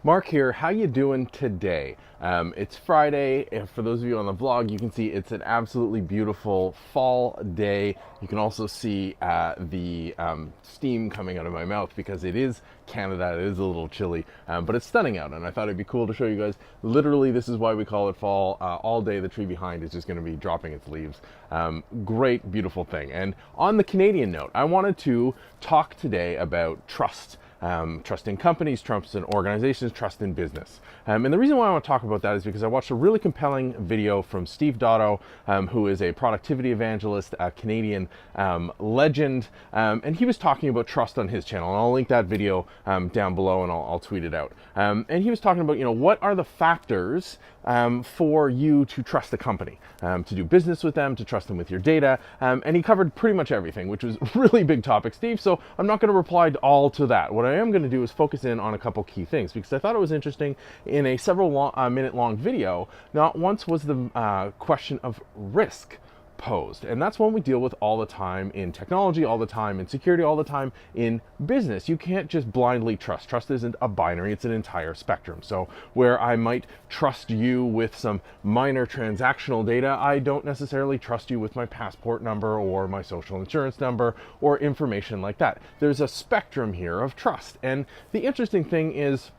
Mark here. How you doing today? It's Friday, and for those of you on the vlog, you can see it's an absolutely beautiful fall day. You can also see the steam coming out of my mouth because it is Canada. It is a little chilly, but it's stunning out, and I thought it'd be cool to show you guys. Literally, this is why we call it fall. All day, the tree behind is just going to be dropping its leaves. Great, beautiful thing. And on the Canadian note, I wanted to talk today about trust. Trust in companies, trust in organizations, trust in business. And the reason why I want to talk about that is because I watched a really compelling video from Steve Dotto, who is a productivity evangelist, a Canadian legend, and he was talking about trust on his channel. And I'll link that video down below, and I'll tweet it out. And he was talking about, what are the factors for you to trust a company, to do business with them, to trust them with your data. And he covered pretty much everything, which was a really big topic, Steve. So I'm not going to reply all to that. What I am going to do is focus in on a couple key things because I thought it was interesting in a several minute long video. Not once was the question of risk posed. And that's one we deal with all the time in technology, all the time in security, all the time in business. You can't just blindly trust. Trust isn't a binary, it's an entire spectrum. So where I might trust you with some minor transactional data, I don't necessarily trust you with my passport number or my social insurance number or information like that. There's a spectrum here of trust. And the interesting thing is,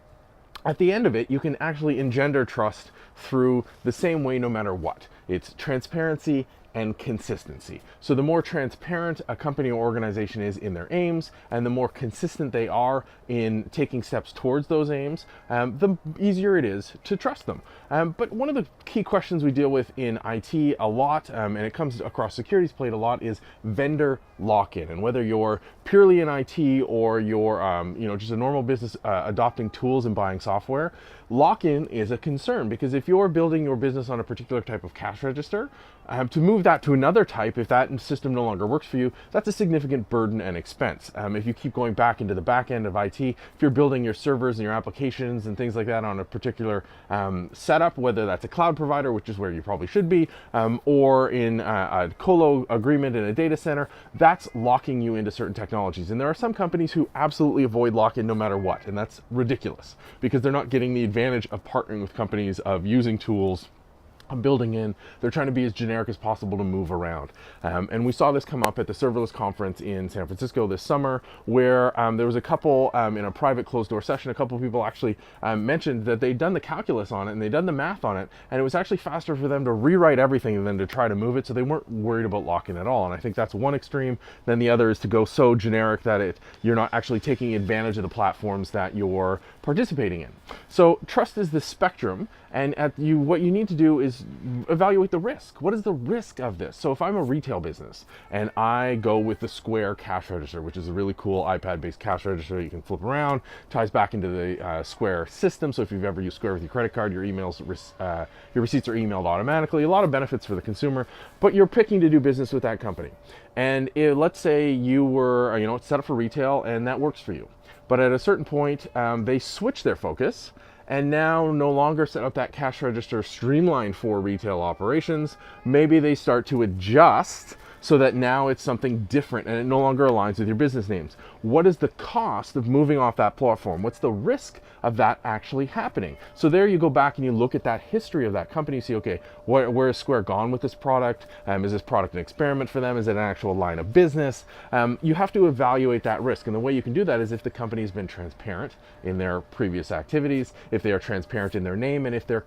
at the end of it, you can actually engender trust through the same way no matter what. It's transparency and consistency. So the more transparent a company or organization is in their aims, and the more consistent they are in taking steps towards those aims, the easier it is to trust them. But one of the key questions we deal with in IT a lot, and it comes across security's plate a lot, is vendor lock-in. And whether you're purely in IT or you're just a normal business adopting tools and buying software, lock-in is a concern because if you're building your business on a particular type of cash register, to move that to another type, if that system no longer works for you, that's a significant burden and expense. If you keep going back into the back end of IT, if you're building your servers and your applications and things like that on a particular setup, whether that's a cloud provider, which is where you probably should be, or in a colo agreement in a data center, that's locking you into certain technologies. And there are some companies who absolutely avoid lock-in no matter what, and that's ridiculous because they're not getting the advantage of partnering with companies, of using tools, building in. They're trying to be as generic as possible to move around. And we saw this come up at the serverless conference in San Francisco this summer, where there was a couple in a private closed door session, a couple of people actually mentioned that they'd done the calculus on it and they'd done the math on it, and it was actually faster for them to rewrite everything than to try to move it, so they weren't worried about lock-in at all. And I think that's one extreme. Then the other is to go so generic that you're not actually taking advantage of the platforms that you're participating in. So trust is the spectrum, and what you need to do is evaluate the risk. What is the risk of this? So if I'm a retail business and I go with the Square cash register, which is a really cool iPad-based cash register you can flip around, ties back into the Square system. So if you've ever used Square with your credit card, your receipts are emailed automatically. A lot of benefits for the consumer, but you're picking to do business with that company. And let's say you were, set up for retail and that works for you. But at a certain point, they switch their focus and now no longer set up that cash register streamlined for retail operations. Maybe they start to adjust so that now it's something different and it no longer aligns with your business names. What is the cost of moving off that platform? What's the risk of that actually happening? So there you go back and you look at that history of that company, you see, okay, where is Square gone with this product? Is this product an experiment for them? Is it an actual line of business? You have to evaluate that risk. And the way you can do that is if the company's been transparent in their previous activities, if they are transparent in their name, and if they're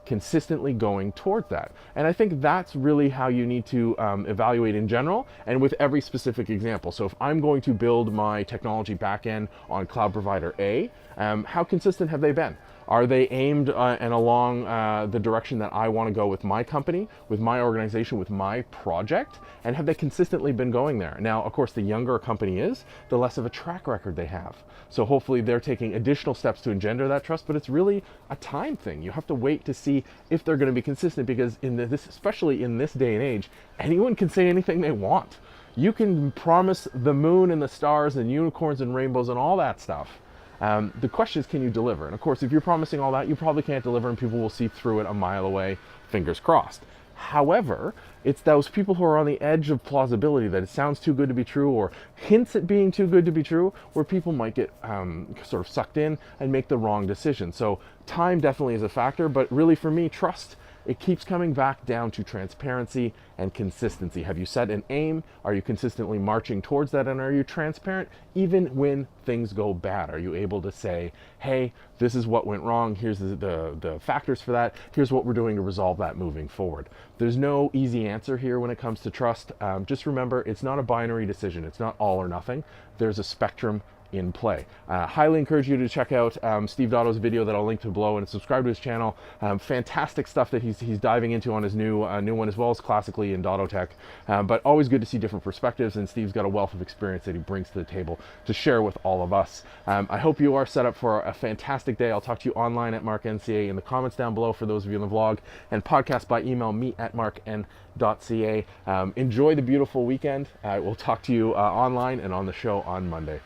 consistently going toward that. And I think that's really how you need to evaluate in general and with every specific example. So if I'm going to build my technology backend on cloud provider A, how consistent have they been? Are they aimed and along the direction that I want to go with my company, with my organization, with my project? And have they consistently been going there? Now, of course, the younger a company is, the less of a track record they have. So hopefully they're taking additional steps to engender that trust, but it's really a time thing. You have to wait to see if they're going to be consistent because especially in this day and age, anyone can say anything they want. You can promise the moon and the stars and unicorns and rainbows and all that stuff. The question is, can you deliver? And of course, if you're promising all that, you probably can't deliver and people will see through it a mile away, fingers crossed. However, it's those people who are on the edge of plausibility, that it sounds too good to be true or hints at being too good to be true, where people might get sort of sucked in and make the wrong decision. So time definitely is a factor, but really for me, trust, it keeps coming back down to transparency and consistency. Have you set an aim? Are you consistently marching towards that? And are you transparent even when things go bad? Are you able to say, hey, this is what went wrong, here's the factors for that, here's what we're doing to resolve that moving forward? There's no easy answer here when it comes to trust. Just remember, it's not a binary decision. It's not all or nothing. There's a spectrum in play. Highly encourage you to check out Steve Dotto's video that I'll link to below, and subscribe to his channel. Fantastic stuff that he's diving into on his new one, as well as classically in Dotto Tech. But always good to see different perspectives, and Steve's got a wealth of experience that he brings to the table to share with all of us. I hope you are set up for a fantastic day. I'll talk to you online at MarkNCA, in the comments down below for those of you in the vlog, and podcast by email, me at markn.ca. Enjoy the beautiful weekend. We'll talk to you online and on the show on Monday.